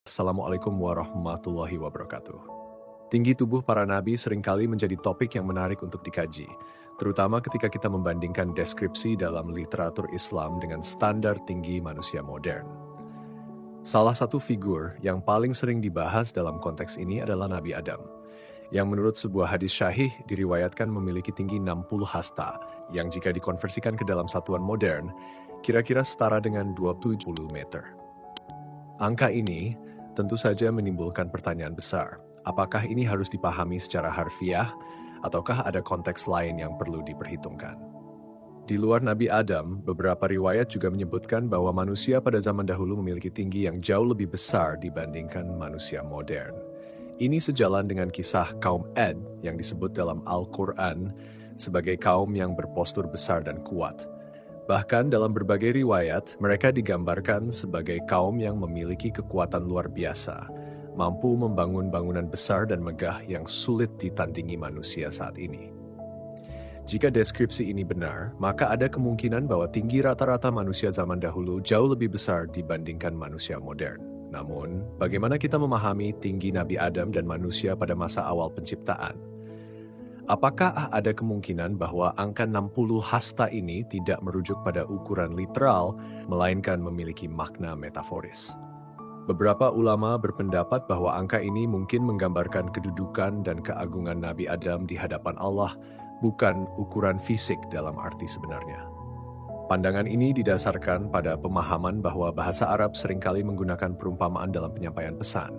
Assalamualaikum warahmatullahi wabarakatuh. Tinggi tubuh para nabi seringkali menjadi topik yang menarik untuk dikaji, terutama ketika kita membandingkan deskripsi dalam literatur Islam dengan standar tinggi manusia modern. Salah satu figur yang paling sering dibahas dalam konteks ini adalah Nabi Adam, yang menurut sebuah hadis syahih diriwayatkan memiliki tinggi 60 hasta, yang jika dikonversikan ke dalam satuan modern, kira-kira setara dengan 20 meter. Angka ini tentu saja menimbulkan pertanyaan besar. Apakah ini harus dipahami secara harfiah, ataukah ada konteks lain yang perlu diperhitungkan? Di luar Nabi Adam, beberapa riwayat juga menyebutkan bahwa manusia pada zaman dahulu memiliki tinggi yang jauh lebih besar dibandingkan manusia modern. Ini sejalan dengan kisah kaum Ad yang disebut dalam Al-Quran sebagai kaum yang berpostur besar dan kuat. Bahkan dalam berbagai riwayat, mereka digambarkan sebagai kaum yang memiliki kekuatan luar biasa, mampu membangun bangunan besar dan megah yang sulit ditandingi manusia saat ini. Jika deskripsi ini benar, maka ada kemungkinan bahwa tinggi rata-rata manusia zaman dahulu jauh lebih besar dibandingkan manusia modern. Namun, bagaimana kita memahami tinggi Nabi Adam dan manusia pada masa awal penciptaan? Apakah ada kemungkinan bahwa angka 60 hasta ini tidak merujuk pada ukuran literal, melainkan memiliki makna metaforis? Beberapa ulama berpendapat bahwa angka ini mungkin menggambarkan kedudukan dan keagungan Nabi Adam di hadapan Allah, bukan ukuran fisik dalam arti sebenarnya. Pandangan ini didasarkan pada pemahaman bahwa bahasa Arab seringkali menggunakan perumpamaan dalam penyampaian pesan.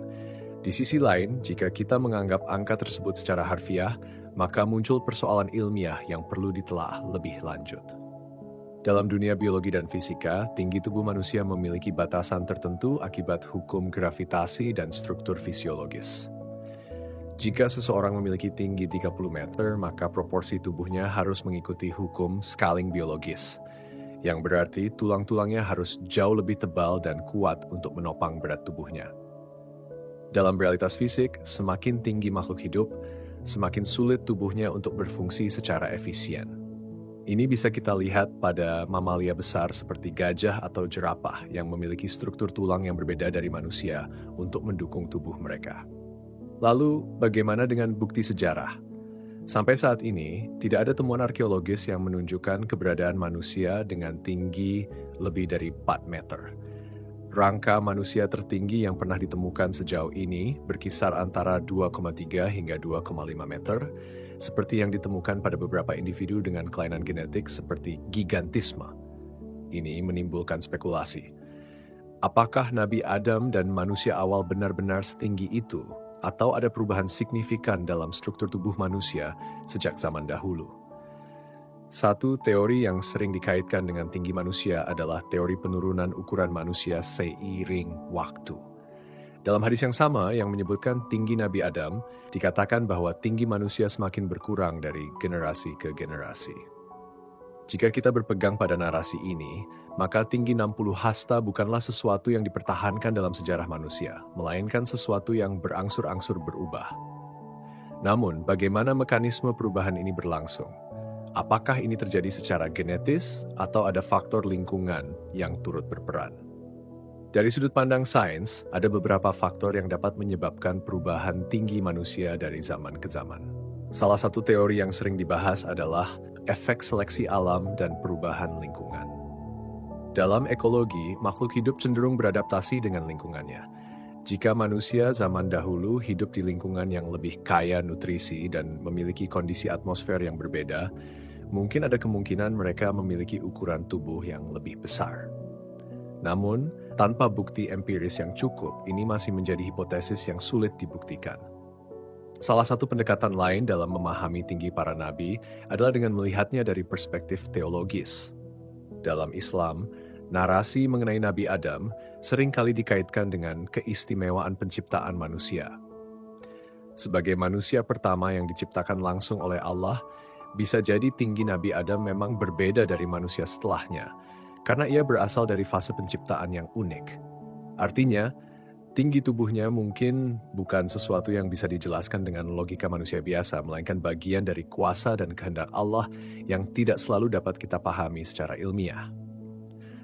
Di sisi lain, jika kita menganggap angka tersebut secara harfiah, maka muncul persoalan ilmiah yang perlu ditelaah lebih lanjut. Dalam dunia biologi dan fisika, tinggi tubuh manusia memiliki batasan tertentu akibat hukum gravitasi dan struktur fisiologis. Jika seseorang memiliki tinggi 30 meter, maka proporsi tubuhnya harus mengikuti hukum scaling biologis, yang berarti tulang-tulangnya harus jauh lebih tebal dan kuat untuk menopang berat tubuhnya. Dalam realitas fisik, semakin tinggi makhluk hidup, semakin sulit tubuhnya untuk berfungsi secara efisien. Ini bisa kita lihat pada mamalia besar seperti gajah atau jerapah yang memiliki struktur tulang yang berbeda dari manusia untuk mendukung tubuh mereka. Lalu, bagaimana dengan bukti sejarah? Sampai saat ini, tidak ada temuan arkeologis yang menunjukkan keberadaan manusia dengan tinggi lebih dari 4 meter. Rangka manusia tertinggi yang pernah ditemukan sejauh ini berkisar antara 2,3 hingga 2,5 meter, seperti yang ditemukan pada beberapa individu dengan kelainan genetik seperti gigantisme. Ini menimbulkan spekulasi. Apakah Nabi Adam dan manusia awal benar-benar setinggi itu, atau ada perubahan signifikan dalam struktur tubuh manusia sejak zaman dahulu? Satu teori yang sering dikaitkan dengan tinggi manusia adalah teori penurunan ukuran manusia seiring waktu. Dalam hadis yang sama yang menyebutkan tinggi Nabi Adam, dikatakan bahwa tinggi manusia semakin berkurang dari generasi ke generasi. Jika kita berpegang pada narasi ini, maka tinggi 60 hasta bukanlah sesuatu yang dipertahankan dalam sejarah manusia, melainkan sesuatu yang berangsur-angsur berubah. Namun, bagaimana mekanisme perubahan ini berlangsung? Apakah ini terjadi secara genetis atau ada faktor lingkungan yang turut berperan? Dari sudut pandang sains, ada beberapa faktor yang dapat menyebabkan perubahan tinggi manusia dari zaman ke zaman. Salah satu teori yang sering dibahas adalah efek seleksi alam dan perubahan lingkungan. Dalam ekologi, makhluk hidup cenderung beradaptasi dengan lingkungannya. Jika manusia zaman dahulu hidup di lingkungan yang lebih kaya nutrisi dan memiliki kondisi atmosfer yang berbeda, mungkin ada kemungkinan mereka memiliki ukuran tubuh yang lebih besar. Namun, tanpa bukti empiris yang cukup, ini masih menjadi hipotesis yang sulit dibuktikan. Salah satu pendekatan lain dalam memahami tinggi para nabi adalah dengan melihatnya dari perspektif teologis. Dalam Islam, narasi mengenai Nabi Adam seringkali dikaitkan dengan keistimewaan penciptaan manusia. Sebagai manusia pertama yang diciptakan langsung oleh Allah, bisa jadi tinggi Nabi Adam memang berbeda dari manusia setelahnya, karena ia berasal dari fase penciptaan yang unik. Artinya, tinggi tubuhnya mungkin bukan sesuatu yang bisa dijelaskan dengan logika manusia biasa, melainkan bagian dari kuasa dan kehendak Allah yang tidak selalu dapat kita pahami secara ilmiah.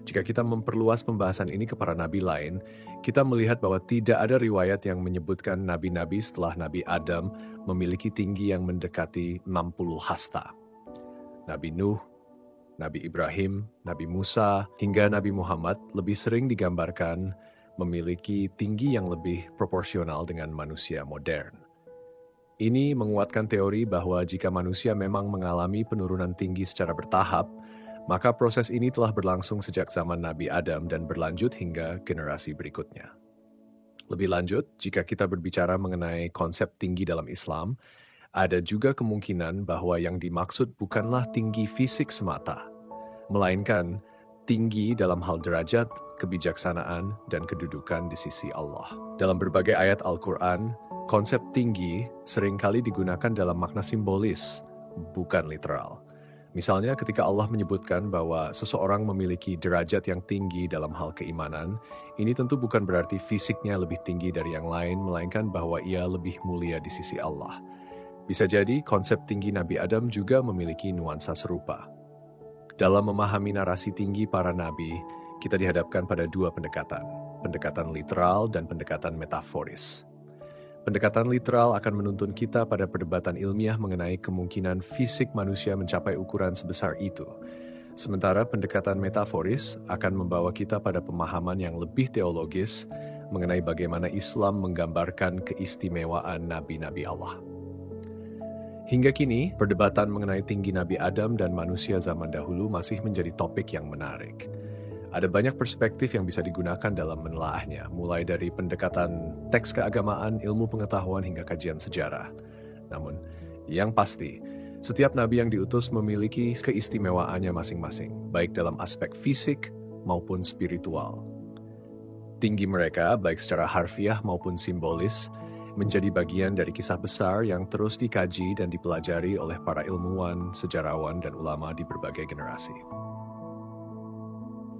Jika kita memperluas pembahasan ini ke para nabi lain, kita melihat bahwa tidak ada riwayat yang menyebutkan nabi-nabi setelah Nabi Adam memiliki tinggi yang mendekati 60 hasta. Nabi Nuh, Nabi Ibrahim, Nabi Musa, hingga Nabi Muhammad lebih sering digambarkan memiliki tinggi yang lebih proporsional dengan manusia modern. Ini menguatkan teori bahwa jika manusia memang mengalami penurunan tinggi secara bertahap, maka proses ini telah berlangsung sejak zaman Nabi Adam dan berlanjut hingga generasi berikutnya. Lebih lanjut, jika kita berbicara mengenai konsep tinggi dalam Islam, ada juga kemungkinan bahwa yang dimaksud bukanlah tinggi fisik semata, melainkan tinggi dalam hal derajat, kebijaksanaan, dan kedudukan di sisi Allah. Dalam berbagai ayat Al-Quran, konsep tinggi seringkali digunakan dalam makna simbolis, bukan literal. Misalnya ketika Allah menyebutkan bahwa seseorang memiliki derajat yang tinggi dalam hal keimanan, ini tentu bukan berarti fisiknya lebih tinggi dari yang lain, melainkan bahwa ia lebih mulia di sisi Allah. Bisa jadi konsep tinggi Nabi Adam juga memiliki nuansa serupa. Dalam memahami narasi tinggi para nabi, kita dihadapkan pada dua pendekatan literal dan pendekatan metaforis. Pendekatan literal akan menuntun kita pada perdebatan ilmiah mengenai kemungkinan fisik manusia mencapai ukuran sebesar itu. Sementara pendekatan metaforis akan membawa kita pada pemahaman yang lebih teologis mengenai bagaimana Islam menggambarkan keistimewaan nabi-nabi Allah. Hingga kini, perdebatan mengenai tinggi Nabi Adam dan manusia zaman dahulu masih menjadi topik yang menarik. Ada banyak perspektif yang bisa digunakan dalam menelaahnya, mulai dari pendekatan teks keagamaan, ilmu pengetahuan, hingga kajian sejarah. Namun, yang pasti, setiap nabi yang diutus memiliki keistimewaannya masing-masing, baik dalam aspek fisik maupun spiritual. Tinggi mereka, baik secara harfiah maupun simbolis, menjadi bagian dari kisah besar yang terus dikaji dan dipelajari oleh para ilmuwan, sejarawan, dan ulama di berbagai generasi.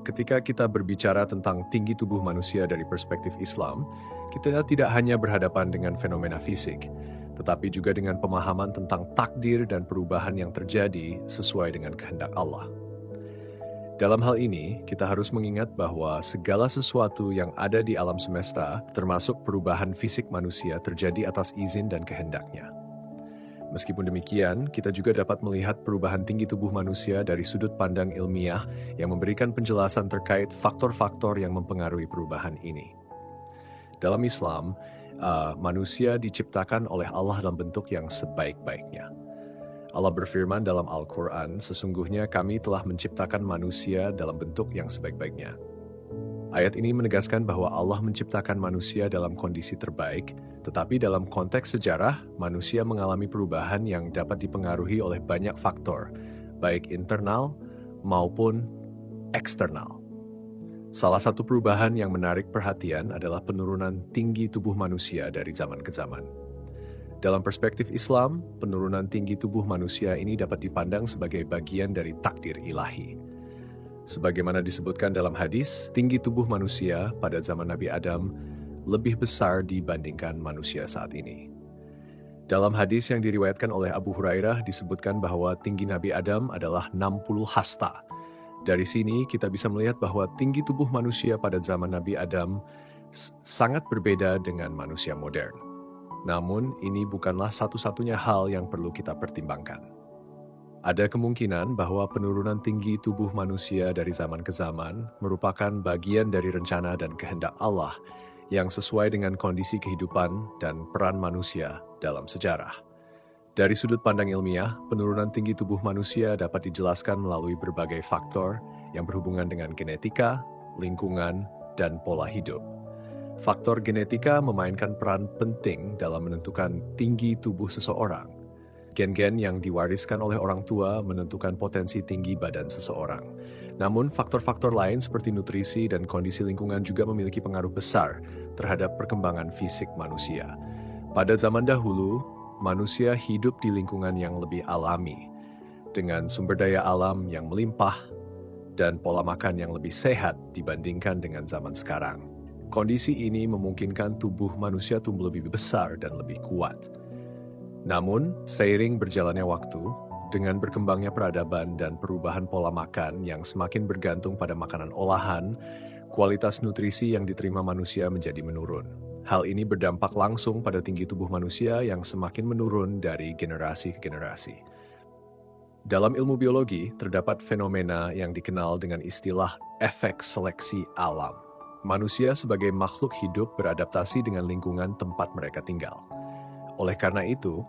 Ketika kita berbicara tentang tinggi tubuh manusia dari perspektif Islam, kita tidak hanya berhadapan dengan fenomena fisik, tetapi juga dengan pemahaman tentang takdir dan perubahan yang terjadi sesuai dengan kehendak Allah. Dalam hal ini, kita harus mengingat bahwa segala sesuatu yang ada di alam semesta, termasuk perubahan fisik manusia, terjadi atas izin dan kehendaknya. Meskipun demikian, kita juga dapat melihat perubahan tinggi tubuh manusia dari sudut pandang ilmiah yang memberikan penjelasan terkait faktor-faktor yang mempengaruhi perubahan ini. Dalam Islam, manusia diciptakan oleh Allah dalam bentuk yang sebaik-baiknya. Allah berfirman dalam Al-Quran, sesungguhnya kami telah menciptakan manusia dalam bentuk yang sebaik-baiknya. Ayat ini menegaskan bahwa Allah menciptakan manusia dalam kondisi terbaik, tetapi dalam konteks sejarah, manusia mengalami perubahan yang dapat dipengaruhi oleh banyak faktor, baik internal maupun eksternal. Salah satu perubahan yang menarik perhatian adalah penurunan tinggi tubuh manusia dari zaman ke zaman. Dalam perspektif Islam, penurunan tinggi tubuh manusia ini dapat dipandang sebagai bagian dari takdir ilahi. Sebagaimana disebutkan dalam hadis, tinggi tubuh manusia pada zaman Nabi Adam lebih besar dibandingkan manusia saat ini. Dalam hadis yang diriwayatkan oleh Abu Hurairah disebutkan bahwa tinggi Nabi Adam adalah 60 hasta. Dari sini kita bisa melihat bahwa tinggi tubuh manusia pada zaman Nabi Adam sangat berbeda dengan manusia modern. Namun, ini bukanlah satu-satunya hal yang perlu kita pertimbangkan. Ada kemungkinan bahwa penurunan tinggi tubuh manusia dari zaman ke zaman merupakan bagian dari rencana dan kehendak Allah yang sesuai dengan kondisi kehidupan dan peran manusia dalam sejarah. Dari sudut pandang ilmiah, penurunan tinggi tubuh manusia dapat dijelaskan melalui berbagai faktor yang berhubungan dengan genetika, lingkungan, dan pola hidup. Faktor genetika memainkan peran penting dalam menentukan tinggi tubuh seseorang. Gen-gen yang diwariskan oleh orang tua menentukan potensi tinggi badan seseorang. Namun, faktor-faktor lain seperti nutrisi dan kondisi lingkungan juga memiliki pengaruh besar terhadap perkembangan fisik manusia. Pada zaman dahulu, manusia hidup di lingkungan yang lebih alami, dengan sumber daya alam yang melimpah dan pola makan yang lebih sehat dibandingkan dengan zaman sekarang. Kondisi ini memungkinkan tubuh manusia tumbuh lebih besar dan lebih kuat. Namun, seiring berjalannya waktu, Dengan berkembangnya peradaban dan perubahan pola makan yang semakin bergantung pada makanan olahan, kualitas nutrisi yang diterima manusia menjadi menurun. Hal ini berdampak langsung pada tinggi tubuh manusia yang semakin menurun dari generasi ke generasi. Dalam ilmu biologi, terdapat fenomena yang dikenal dengan istilah efek seleksi alam. Manusia sebagai makhluk hidup beradaptasi dengan lingkungan tempat mereka tinggal. Oleh karena itu,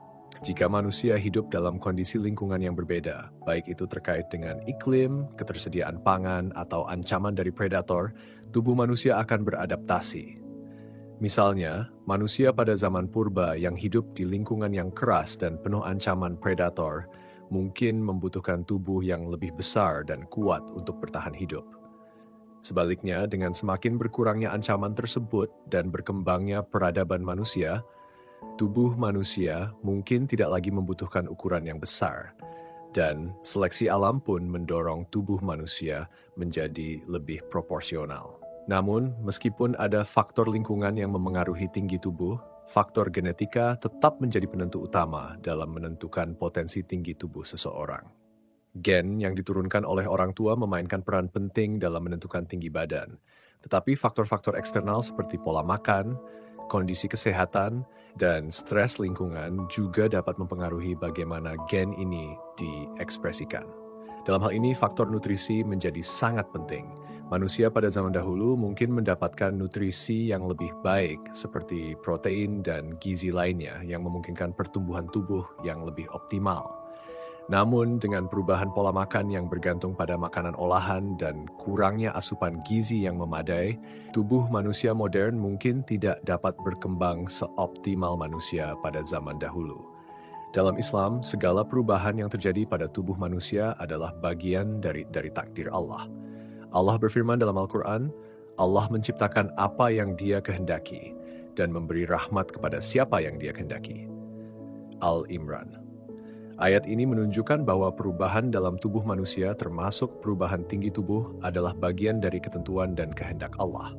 jika manusia hidup dalam kondisi lingkungan yang berbeda, baik itu terkait dengan iklim, ketersediaan pangan, atau ancaman dari predator, tubuh manusia akan beradaptasi. Misalnya, manusia pada zaman purba yang hidup di lingkungan yang keras dan penuh ancaman predator mungkin membutuhkan tubuh yang lebih besar dan kuat untuk bertahan hidup. Sebaliknya, dengan semakin berkurangnya ancaman tersebut dan berkembangnya peradaban manusia, tubuh manusia mungkin tidak lagi membutuhkan ukuran yang besar, dan seleksi alam pun mendorong tubuh manusia menjadi lebih proporsional. Namun, meskipun ada faktor lingkungan yang memengaruhi tinggi tubuh, faktor genetika tetap menjadi penentu utama dalam menentukan potensi tinggi tubuh seseorang. Gen yang diturunkan oleh orang tua memainkan peran penting dalam menentukan tinggi badan, tetapi faktor-faktor eksternal seperti pola makan, kondisi kesehatan, dan stres lingkungan juga dapat mempengaruhi bagaimana gen ini diekspresikan. Dalam hal ini, faktor nutrisi menjadi sangat penting. Manusia pada zaman dahulu mungkin mendapatkan nutrisi yang lebih baik seperti protein dan gizi lainnya yang memungkinkan pertumbuhan tubuh yang lebih optimal. Namun, dengan perubahan pola makan yang bergantung pada makanan olahan dan kurangnya asupan gizi yang memadai, tubuh manusia modern mungkin tidak dapat berkembang seoptimal manusia pada zaman dahulu. Dalam Islam, segala perubahan yang terjadi pada tubuh manusia adalah bagian dari takdir Allah. Allah berfirman dalam Al-Quran, Allah menciptakan apa yang Dia kehendaki dan memberi rahmat kepada siapa yang Dia kehendaki. Al-Imran. Ayat ini menunjukkan bahwa perubahan dalam tubuh manusia termasuk perubahan tinggi tubuh adalah bagian dari ketentuan dan kehendak Allah.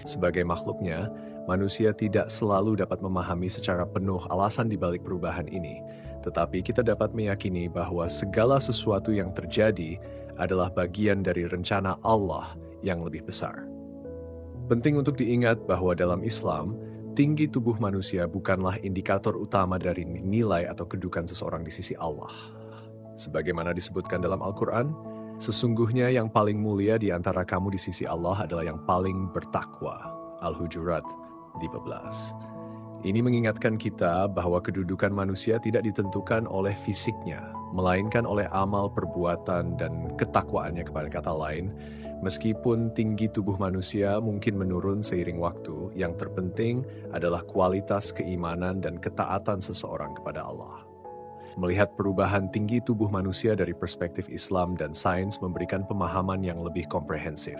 Sebagai makhluknya, manusia tidak selalu dapat memahami secara penuh alasan di balik perubahan ini, tetapi kita dapat meyakini bahwa segala sesuatu yang terjadi adalah bagian dari rencana Allah yang lebih besar. Penting untuk diingat bahwa dalam Islam, tinggi tubuh manusia bukanlah indikator utama dari nilai atau kedudukan seseorang di sisi Allah. Sebagaimana disebutkan dalam Al-Quran, sesungguhnya yang paling mulia di antara kamu di sisi Allah adalah yang paling bertakwa. Al-Hujurat 15. Ini mengingatkan kita bahwa kedudukan manusia tidak ditentukan oleh fisiknya, melainkan oleh amal perbuatan dan ketakwaannya. Kepada kata lain, meskipun tinggi tubuh manusia mungkin menurun seiring waktu, yang terpenting adalah kualitas keimanan dan ketaatan seseorang kepada Allah. Melihat perubahan tinggi tubuh manusia dari perspektif Islam dan sains memberikan pemahaman yang lebih komprehensif.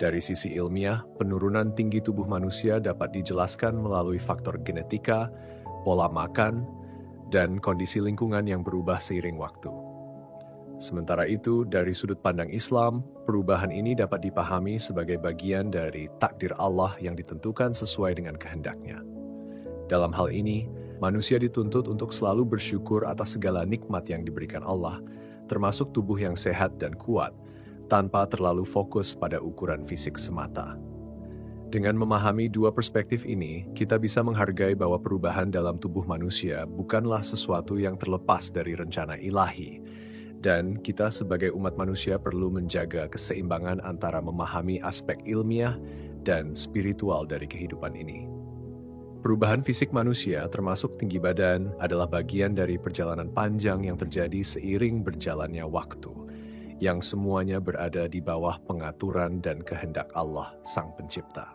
Dari sisi ilmiah, penurunan tinggi tubuh manusia dapat dijelaskan melalui faktor genetika, pola makan, dan kondisi lingkungan yang berubah seiring waktu. Sementara itu, dari sudut pandang Islam, perubahan ini dapat dipahami sebagai bagian dari takdir Allah yang ditentukan sesuai dengan kehendaknya. Dalam hal ini, manusia dituntut untuk selalu bersyukur atas segala nikmat yang diberikan Allah, termasuk tubuh yang sehat dan kuat, tanpa terlalu fokus pada ukuran fisik semata. Dengan memahami dua perspektif ini, kita bisa menghargai bahwa perubahan dalam tubuh manusia bukanlah sesuatu yang terlepas dari rencana ilahi, dan kita sebagai umat manusia perlu menjaga keseimbangan antara memahami aspek ilmiah dan spiritual dari kehidupan ini. Perubahan fisik manusia, termasuk tinggi badan, adalah bagian dari perjalanan panjang yang terjadi seiring berjalannya waktu, yang semuanya berada di bawah pengaturan dan kehendak Allah, Sang Pencipta.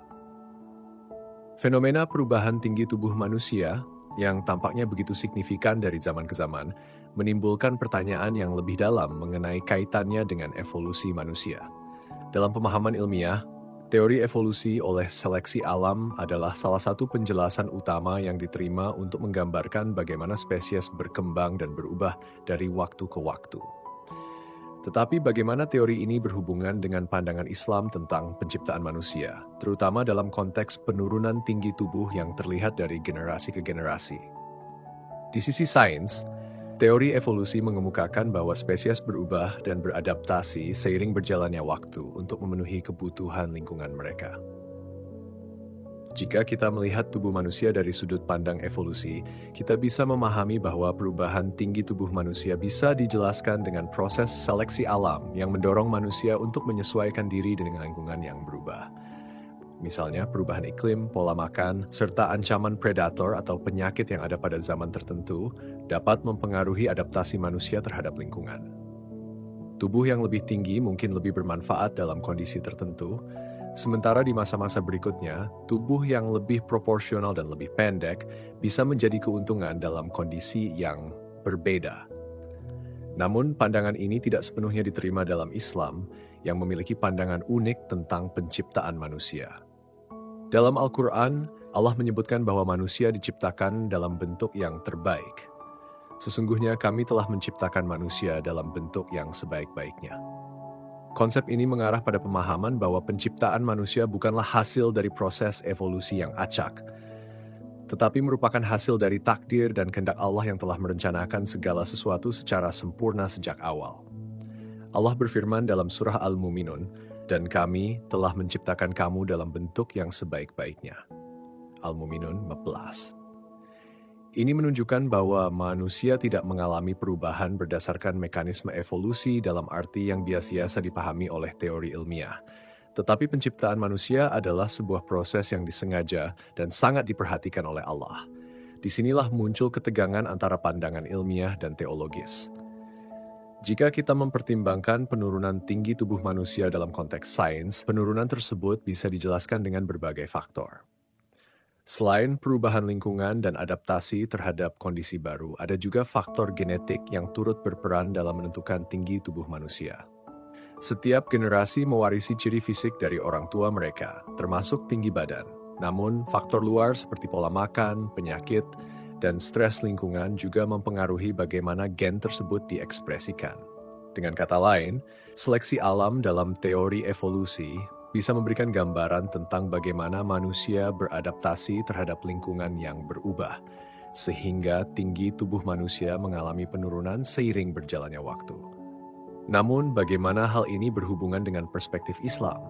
Fenomena perubahan tinggi tubuh manusia, yang tampaknya begitu signifikan dari zaman ke zaman, menimbulkan pertanyaan yang lebih dalam mengenai kaitannya dengan evolusi manusia. Dalam pemahaman ilmiah, teori evolusi oleh seleksi alam adalah salah satu penjelasan utama yang diterima untuk menggambarkan bagaimana spesies berkembang dan berubah dari waktu ke waktu. Tetapi bagaimana teori ini berhubungan dengan pandangan Islam tentang penciptaan manusia, terutama dalam konteks penurunan tinggi tubuh yang terlihat dari generasi ke generasi? Di sisi sains, Teori evolusi mengemukakan bahwa spesies berubah dan beradaptasi seiring berjalannya waktu untuk memenuhi kebutuhan lingkungan mereka. Jika kita melihat tubuh manusia dari sudut pandang evolusi, kita bisa memahami bahwa perubahan tinggi tubuh manusia bisa dijelaskan dengan proses seleksi alam yang mendorong manusia untuk menyesuaikan diri dengan lingkungan yang berubah. Misalnya perubahan iklim, pola makan, serta ancaman predator atau penyakit yang ada pada zaman tertentu dapat mempengaruhi adaptasi manusia terhadap lingkungan. Tubuh yang lebih tinggi mungkin lebih bermanfaat dalam kondisi tertentu, sementara di masa-masa berikutnya, tubuh yang lebih proporsional dan lebih pendek bisa menjadi keuntungan dalam kondisi yang berbeda. Namun, pandangan ini tidak sepenuhnya diterima dalam Islam yang memiliki pandangan unik tentang penciptaan manusia. Dalam Al-Quran, Allah menyebutkan bahwa manusia diciptakan dalam bentuk yang terbaik. Sesungguhnya kami telah menciptakan manusia dalam bentuk yang sebaik-baiknya. Konsep ini mengarah pada pemahaman bahwa penciptaan manusia bukanlah hasil dari proses evolusi yang acak, tetapi merupakan hasil dari takdir dan kehendak Allah yang telah merencanakan segala sesuatu secara sempurna sejak awal. Allah berfirman dalam surah Al-Mu'minun, "Dan kami telah menciptakan kamu dalam bentuk yang sebaik-baiknya." Al-Mu'minun 14. Ini menunjukkan bahwa manusia tidak mengalami perubahan berdasarkan mekanisme evolusi dalam arti yang biasa dipahami oleh teori ilmiah. Tetapi penciptaan manusia adalah sebuah proses yang disengaja dan sangat diperhatikan oleh Allah. Disinilah muncul ketegangan antara pandangan ilmiah dan teologis. Jika kita mempertimbangkan penurunan tinggi tubuh manusia dalam konteks sains, penurunan tersebut bisa dijelaskan dengan berbagai faktor. Selain perubahan lingkungan dan adaptasi terhadap kondisi baru, ada juga faktor genetik yang turut berperan dalam menentukan tinggi tubuh manusia. Setiap generasi mewarisi ciri fisik dari orang tua mereka, termasuk tinggi badan. Namun, faktor luar seperti pola makan, penyakit, dan stres lingkungan juga mempengaruhi bagaimana gen tersebut diekspresikan. Dengan kata lain, seleksi alam dalam teori evolusi bisa memberikan gambaran tentang bagaimana manusia beradaptasi terhadap lingkungan yang berubah, sehingga tinggi tubuh manusia mengalami penurunan seiring berjalannya waktu. Namun, bagaimana hal ini berhubungan dengan perspektif Islam?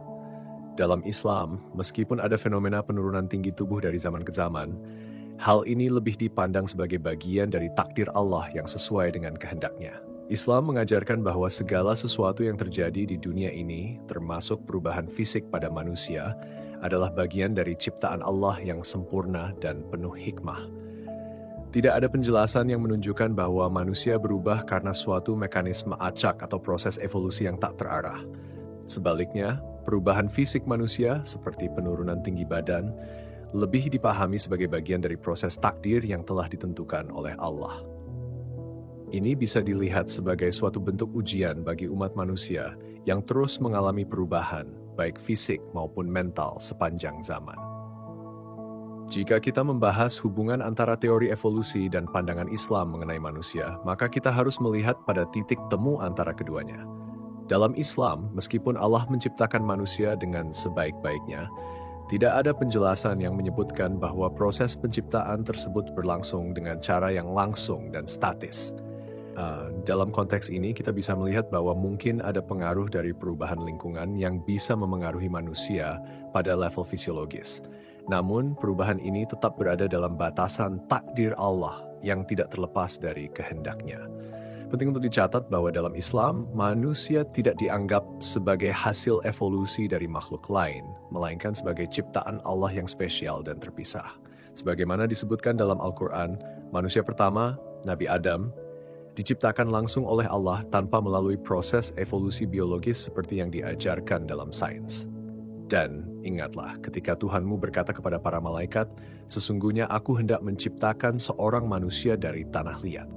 Dalam Islam, meskipun ada fenomena penurunan tinggi tubuh dari zaman ke zaman, hal ini lebih dipandang sebagai bagian dari takdir Allah yang sesuai dengan kehendaknya. Islam mengajarkan bahwa segala sesuatu yang terjadi di dunia ini, termasuk perubahan fisik pada manusia, adalah bagian dari ciptaan Allah yang sempurna dan penuh hikmah. Tidak ada penjelasan yang menunjukkan bahwa manusia berubah karena suatu mekanisme acak atau proses evolusi yang tak terarah. Sebaliknya, perubahan fisik manusia, seperti penurunan tinggi badan, lebih dipahami sebagai bagian dari proses takdir yang telah ditentukan oleh Allah. Ini bisa dilihat sebagai suatu bentuk ujian bagi umat manusia yang terus mengalami perubahan, baik fisik maupun mental sepanjang zaman. Jika kita membahas hubungan antara teori evolusi dan pandangan Islam mengenai manusia, maka kita harus melihat pada titik temu antara keduanya. Dalam Islam, meskipun Allah menciptakan manusia dengan sebaik-baiknya, tidak ada penjelasan yang menyebutkan bahwa proses penciptaan tersebut berlangsung dengan cara yang langsung dan statis. Dalam konteks ini, kita bisa melihat bahwa mungkin ada pengaruh dari perubahan lingkungan yang bisa memengaruhi manusia pada level fisiologis. Namun, perubahan ini tetap berada dalam batasan takdir Allah yang tidak terlepas dari kehendaknya. Penting untuk dicatat bahwa dalam Islam, manusia tidak dianggap sebagai hasil evolusi dari makhluk lain, melainkan sebagai ciptaan Allah yang spesial dan terpisah. Sebagaimana disebutkan dalam Al-Quran, manusia pertama, Nabi Adam, diciptakan langsung oleh Allah tanpa melalui proses evolusi biologis seperti yang diajarkan dalam sains. Dan ingatlah, ketika Tuhanmu berkata kepada para malaikat, "Sesungguhnya aku hendak menciptakan seorang manusia dari tanah liat."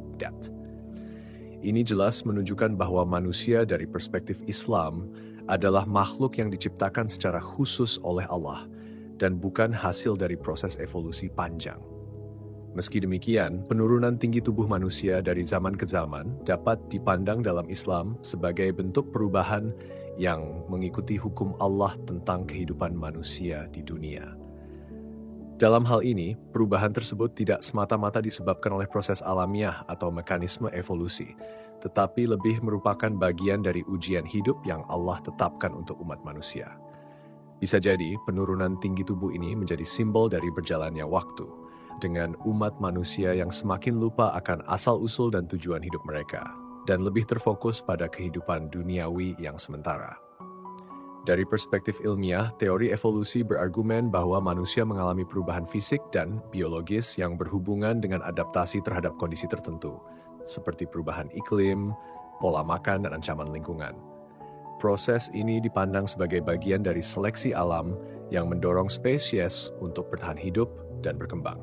Ini jelas menunjukkan bahwa manusia dari perspektif Islam adalah makhluk yang diciptakan secara khusus oleh Allah dan bukan hasil dari proses evolusi panjang. Meski demikian, penurunan tinggi tubuh manusia dari zaman ke zaman dapat dipandang dalam Islam sebagai bentuk perubahan yang mengikuti hukum Allah tentang kehidupan manusia di dunia. Dalam hal ini, perubahan tersebut tidak semata-mata disebabkan oleh proses alamiah atau mekanisme evolusi, tetapi lebih merupakan bagian dari ujian hidup yang Allah tetapkan untuk umat manusia. Bisa jadi, penurunan tinggi tubuh ini menjadi simbol dari berjalannya waktu, dengan umat manusia yang semakin lupa akan asal-usul dan tujuan hidup mereka, dan lebih terfokus pada kehidupan duniawi yang sementara. Dari perspektif ilmiah, teori evolusi berargumen bahwa manusia mengalami perubahan fisik dan biologis yang berhubungan dengan adaptasi terhadap kondisi tertentu, seperti perubahan iklim, pola makan, dan ancaman lingkungan. Proses ini dipandang sebagai bagian dari seleksi alam yang mendorong spesies untuk bertahan hidup dan berkembang.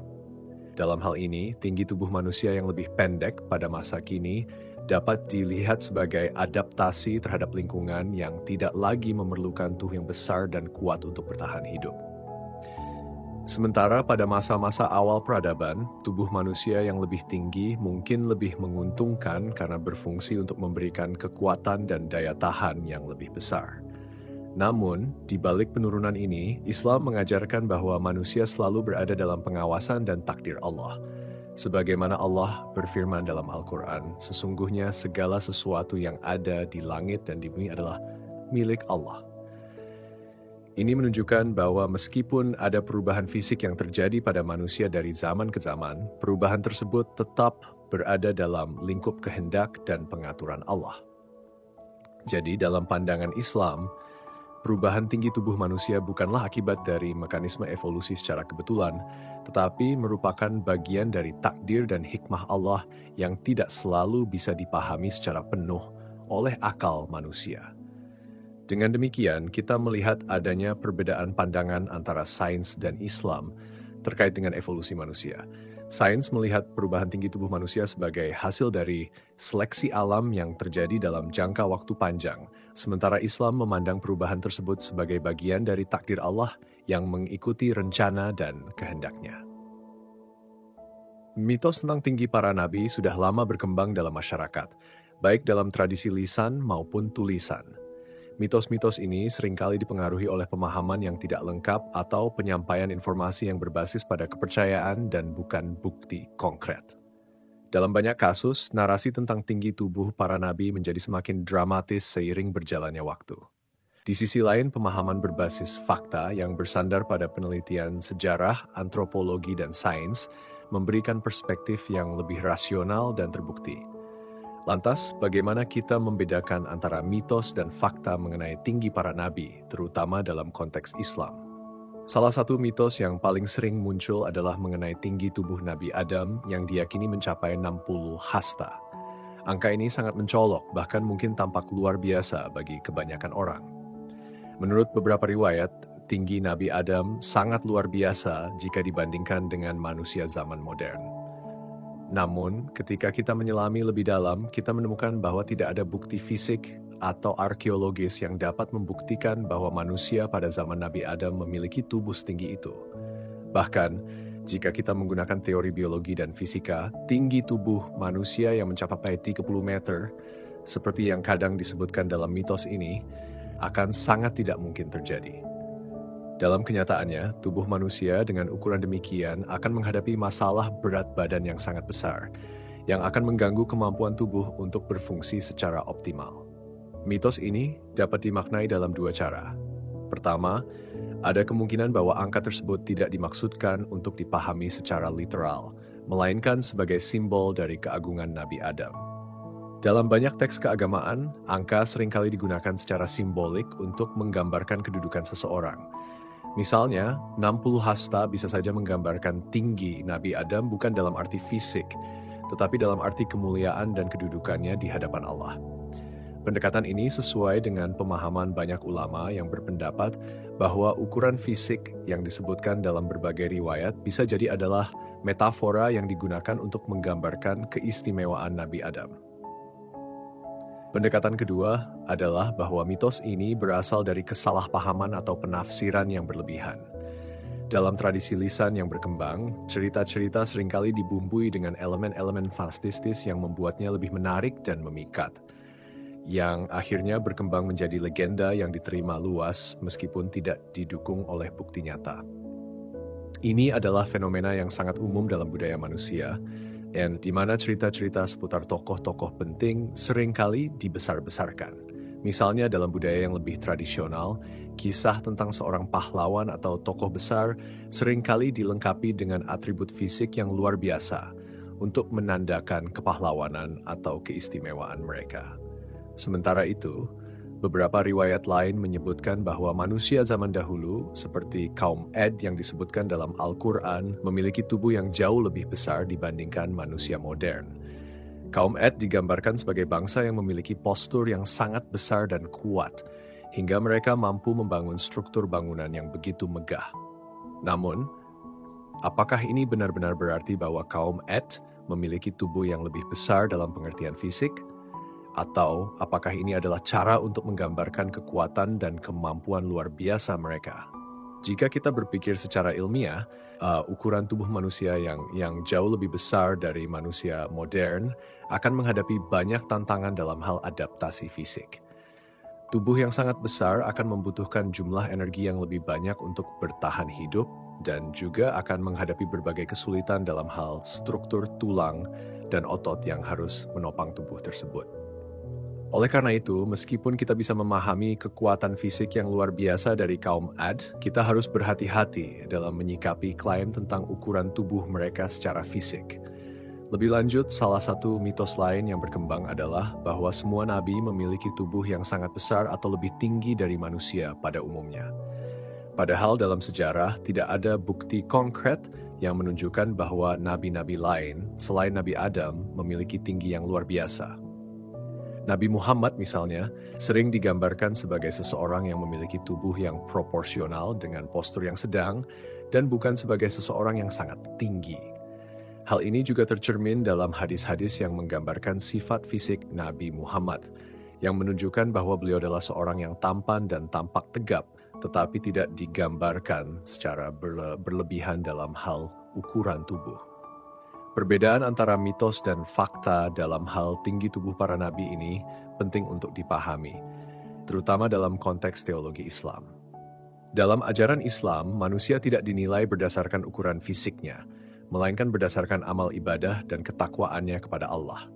Dalam hal ini, tinggi tubuh manusia yang lebih pendek pada masa kini dapat dilihat sebagai adaptasi terhadap lingkungan yang tidak lagi memerlukan tubuh yang besar dan kuat untuk bertahan hidup. Sementara pada masa-masa awal peradaban, tubuh manusia yang lebih tinggi mungkin lebih menguntungkan karena berfungsi untuk memberikan kekuatan dan daya tahan yang lebih besar. Namun, di balik penurunan ini, Islam mengajarkan bahwa manusia selalu berada dalam pengawasan dan takdir Allah. Sebagaimana Allah berfirman dalam Al-Quran, sesungguhnya segala sesuatu yang ada di langit dan di bumi adalah milik Allah. Ini menunjukkan bahwa meskipun ada perubahan fisik yang terjadi pada manusia dari zaman ke zaman, perubahan tersebut tetap berada dalam lingkup kehendak dan pengaturan Allah. Jadi dalam pandangan Islam, perubahan tinggi tubuh manusia bukanlah akibat dari mekanisme evolusi secara kebetulan, tetapi merupakan bagian dari takdir dan hikmah Allah yang tidak selalu bisa dipahami secara penuh oleh akal manusia. Dengan demikian, kita melihat adanya perbedaan pandangan antara sains dan Islam terkait dengan evolusi manusia. Sains melihat perubahan tinggi tubuh manusia sebagai hasil dari seleksi alam yang terjadi dalam jangka waktu panjang, sementara Islam memandang perubahan tersebut sebagai bagian dari takdir Allah yang mengikuti rencana dan kehendaknya. Mitos tentang tinggi para nabi sudah lama berkembang dalam masyarakat, baik dalam tradisi lisan maupun tulisan. Mitos-mitos ini seringkali dipengaruhi oleh pemahaman yang tidak lengkap atau penyampaian informasi yang berbasis pada kepercayaan dan bukan bukti konkret. Dalam banyak kasus, narasi tentang tinggi tubuh para nabi menjadi semakin dramatis seiring berjalannya waktu. Di sisi lain, pemahaman berbasis fakta yang bersandar pada penelitian sejarah, antropologi, dan sains memberikan perspektif yang lebih rasional dan terbukti. Lantas, bagaimana kita membedakan antara mitos dan fakta mengenai tinggi para nabi, terutama dalam konteks Islam? Salah satu mitos yang paling sering muncul adalah mengenai tinggi tubuh Nabi Adam yang diyakini mencapai 60 hasta. Angka ini sangat mencolok, bahkan mungkin tampak luar biasa bagi kebanyakan orang. Menurut beberapa riwayat, tinggi Nabi Adam sangat luar biasa jika dibandingkan dengan manusia zaman modern. Namun, ketika kita menyelami lebih dalam, kita menemukan bahwa tidak ada bukti fisik atau arkeologis yang dapat membuktikan bahwa manusia pada zaman Nabi Adam memiliki tubuh setinggi itu. Bahkan, jika kita menggunakan teori biologi dan fisika, tinggi tubuh manusia yang mencapai 30 meter, seperti yang kadang disebutkan dalam mitos ini, akan sangat tidak mungkin terjadi. Dalam kenyataannya, tubuh manusia dengan ukuran demikian akan menghadapi masalah berat badan yang sangat besar, yang akan mengganggu kemampuan tubuh untuk berfungsi secara optimal. Mitos ini dapat dimaknai dalam dua cara. Pertama, ada kemungkinan bahwa angka tersebut tidak dimaksudkan untuk dipahami secara literal, melainkan sebagai simbol dari keagungan Nabi Adam. Dalam banyak teks keagamaan, angka seringkali digunakan secara simbolik untuk menggambarkan kedudukan seseorang. Misalnya, 60 hasta bisa saja menggambarkan tinggi Nabi Adam bukan dalam arti fisik, tetapi dalam arti kemuliaan dan kedudukannya di hadapan Allah. Pendekatan ini sesuai dengan pemahaman banyak ulama yang berpendapat bahwa ukuran fisik yang disebutkan dalam berbagai riwayat bisa jadi adalah metafora yang digunakan untuk menggambarkan keistimewaan Nabi Adam. Pendekatan kedua adalah bahwa mitos ini berasal dari kesalahpahaman atau penafsiran yang berlebihan. Dalam tradisi lisan yang berkembang, cerita-cerita seringkali dibumbui dengan elemen-elemen fantastis yang membuatnya lebih menarik dan memikat, yang akhirnya berkembang menjadi legenda yang diterima luas meskipun tidak didukung oleh bukti nyata. Ini adalah fenomena yang sangat umum dalam budaya manusia, dan di mana cerita-cerita seputar tokoh-tokoh penting seringkali dibesar-besarkan. Misalnya dalam budaya yang lebih tradisional, kisah tentang seorang pahlawan atau tokoh besar seringkali dilengkapi dengan atribut fisik yang luar biasa untuk menandakan kepahlawanan atau keistimewaan mereka. Sementara itu, beberapa riwayat lain menyebutkan bahwa manusia zaman dahulu, seperti kaum Ad yang disebutkan dalam Al-Quran, memiliki tubuh yang jauh lebih besar dibandingkan manusia modern. Kaum Ad digambarkan sebagai bangsa yang memiliki postur yang sangat besar dan kuat, hingga mereka mampu membangun struktur bangunan yang begitu megah. Namun, apakah ini benar-benar berarti bahwa kaum Ad memiliki tubuh yang lebih besar dalam pengertian fisik? Atau apakah ini adalah cara untuk menggambarkan kekuatan dan kemampuan luar biasa mereka? Jika kita berpikir secara ilmiah, ukuran tubuh manusia yang jauh lebih besar dari manusia modern akan menghadapi banyak tantangan dalam hal adaptasi fisik. Tubuh yang sangat besar akan membutuhkan jumlah energi yang lebih banyak untuk bertahan hidup dan juga akan menghadapi berbagai kesulitan dalam hal struktur tulang dan otot yang harus menopang tubuh tersebut. Oleh karena itu, meskipun kita bisa memahami kekuatan fisik yang luar biasa dari kaum Ad, kita harus berhati-hati dalam menyikapi klaim tentang ukuran tubuh mereka secara fisik. Lebih lanjut, salah satu mitos lain yang berkembang adalah bahwa semua nabi memiliki tubuh yang sangat besar atau lebih tinggi dari manusia pada umumnya. Padahal dalam sejarah tidak ada bukti konkret yang menunjukkan bahwa nabi-nabi lain selain Nabi Adam memiliki tinggi yang luar biasa. Nabi Muhammad misalnya sering digambarkan sebagai seseorang yang memiliki tubuh yang proporsional dengan postur yang sedang dan bukan sebagai seseorang yang sangat tinggi. Hal ini juga tercermin dalam hadis-hadis yang menggambarkan sifat fisik Nabi Muhammad, yang menunjukkan bahwa beliau adalah seorang yang tampan dan tampak tegap, tetapi tidak digambarkan secara berlebihan dalam hal ukuran tubuh. Perbedaan antara mitos dan fakta dalam hal tinggi tubuh para nabi ini penting untuk dipahami, terutama dalam konteks teologi Islam. Dalam ajaran Islam, manusia tidak dinilai berdasarkan ukuran fisiknya, melainkan berdasarkan amal ibadah dan ketakwaannya kepada Allah.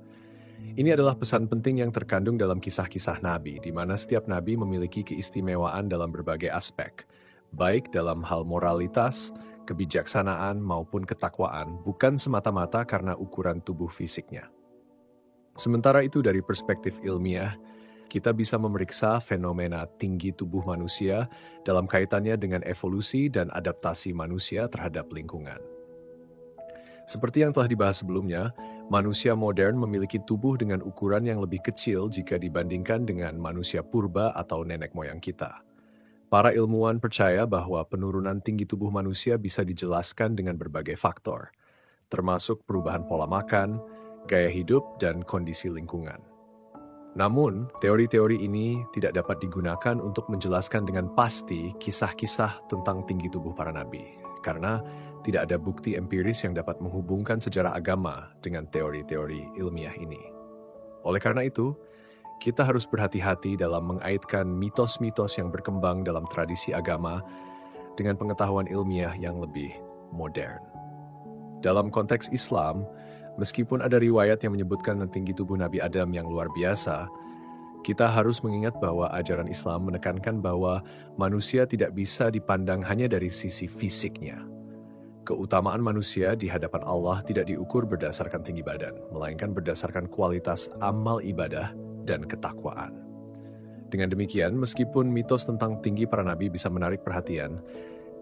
Ini adalah pesan penting yang terkandung dalam kisah-kisah nabi, di mana setiap nabi memiliki keistimewaan dalam berbagai aspek, baik dalam hal moralitas, kebijaksanaan maupun ketakwaan, bukan semata-mata karena ukuran tubuh fisiknya. Sementara itu dari perspektif ilmiah, kita bisa memeriksa fenomena tinggi tubuh manusia dalam kaitannya dengan evolusi dan adaptasi manusia terhadap lingkungan. Seperti yang telah dibahas sebelumnya, manusia modern memiliki tubuh dengan ukuran yang lebih kecil jika dibandingkan dengan manusia purba atau nenek moyang kita. Para ilmuwan percaya bahwa penurunan tinggi tubuh manusia bisa dijelaskan dengan berbagai faktor, termasuk perubahan pola makan, gaya hidup, dan kondisi lingkungan. Namun, teori-teori ini tidak dapat digunakan untuk menjelaskan dengan pasti kisah-kisah tentang tinggi tubuh para nabi, karena tidak ada bukti empiris yang dapat menghubungkan sejarah agama dengan teori-teori ilmiah ini. Oleh karena itu, kita harus berhati-hati dalam mengaitkan mitos-mitos yang berkembang dalam tradisi agama dengan pengetahuan ilmiah yang lebih modern. Dalam konteks Islam, meskipun ada riwayat yang menyebutkan tinggi tubuh Nabi Adam yang luar biasa, kita harus mengingat bahwa ajaran Islam menekankan bahwa manusia tidak bisa dipandang hanya dari sisi fisiknya. Keutamaan manusia di hadapan Allah tidak diukur berdasarkan tinggi badan, melainkan berdasarkan kualitas amal ibadah dan ketakwaan. Dengan demikian, meskipun mitos tentang tinggi para nabi bisa menarik perhatian,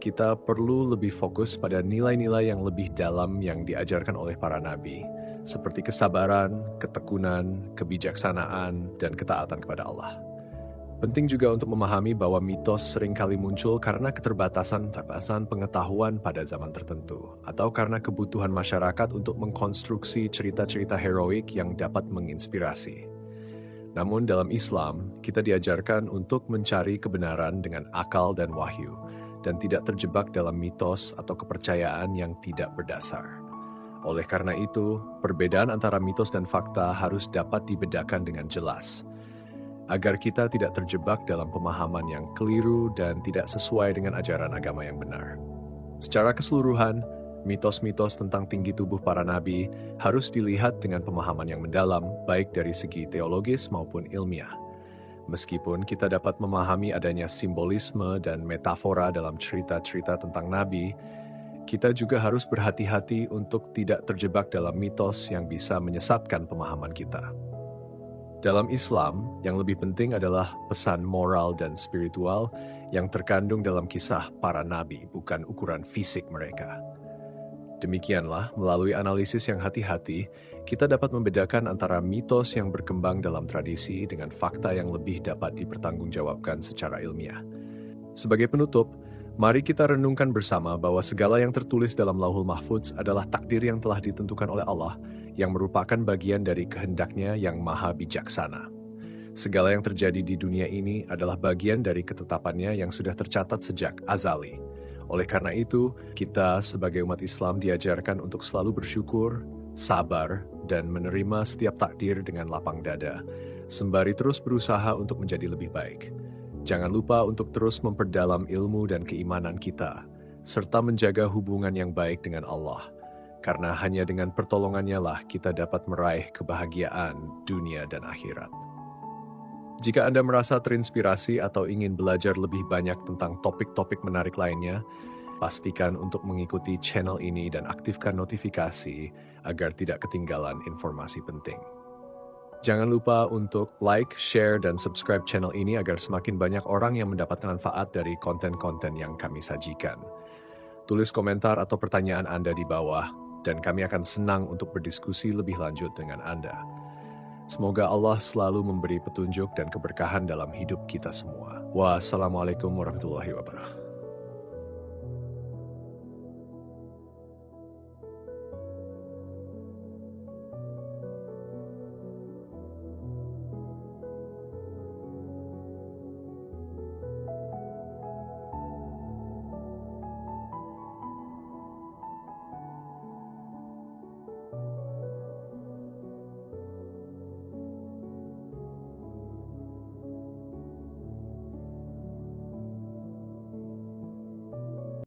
kita perlu lebih fokus pada nilai-nilai yang lebih dalam yang diajarkan oleh para nabi, seperti kesabaran, ketekunan, kebijaksanaan, dan ketaatan kepada Allah. Penting juga untuk memahami bahwa mitos seringkali muncul karena keterbatasan pengetahuan pada zaman tertentu, atau karena kebutuhan masyarakat untuk mengkonstruksi cerita-cerita heroik yang dapat menginspirasi. Namun dalam Islam, kita diajarkan untuk mencari kebenaran dengan akal dan wahyu, dan tidak terjebak dalam mitos atau kepercayaan yang tidak berdasar. Oleh karena itu, perbedaan antara mitos dan fakta harus dapat dibedakan dengan jelas, agar kita tidak terjebak dalam pemahaman yang keliru dan tidak sesuai dengan ajaran agama yang benar. Secara keseluruhan, mitos-mitos tentang tinggi tubuh para nabi harus dilihat dengan pemahaman yang mendalam, baik dari segi teologis maupun ilmiah. Meskipun kita dapat memahami adanya simbolisme dan metafora dalam cerita-cerita tentang nabi, kita juga harus berhati-hati untuk tidak terjebak dalam mitos yang bisa menyesatkan pemahaman kita. Dalam Islam, yang lebih penting adalah pesan moral dan spiritual yang terkandung dalam kisah para nabi, bukan ukuran fisik mereka. Demikianlah, melalui analisis yang hati-hati, kita dapat membedakan antara mitos yang berkembang dalam tradisi dengan fakta yang lebih dapat dipertanggungjawabkan secara ilmiah. Sebagai penutup, mari kita renungkan bersama bahwa segala yang tertulis dalam Lauhul Mahfudz adalah takdir yang telah ditentukan oleh Allah, yang merupakan bagian dari kehendak-Nya yang maha bijaksana. Segala yang terjadi di dunia ini adalah bagian dari ketetapan-Nya yang sudah tercatat sejak azali. Oleh karena itu, kita sebagai umat Islam diajarkan untuk selalu bersyukur, sabar, dan menerima setiap takdir dengan lapang dada, sembari terus berusaha untuk menjadi lebih baik. Jangan lupa untuk terus memperdalam ilmu dan keimanan kita, serta menjaga hubungan yang baik dengan Allah, karena hanya dengan pertolongannya lah kita dapat meraih kebahagiaan dunia dan akhirat. Jika Anda merasa terinspirasi atau ingin belajar lebih banyak tentang topik-topik menarik lainnya, pastikan untuk mengikuti channel ini dan aktifkan notifikasi agar tidak ketinggalan informasi penting. Jangan lupa untuk like, share, dan subscribe channel ini agar semakin banyak orang yang mendapatkan manfaat dari konten-konten yang kami sajikan. Tulis komentar atau pertanyaan Anda di bawah, dan kami akan senang untuk berdiskusi lebih lanjut dengan Anda. Semoga Allah selalu memberi petunjuk dan keberkahan dalam hidup kita semua. Wassalamualaikum warahmatullahi wabarakatuh.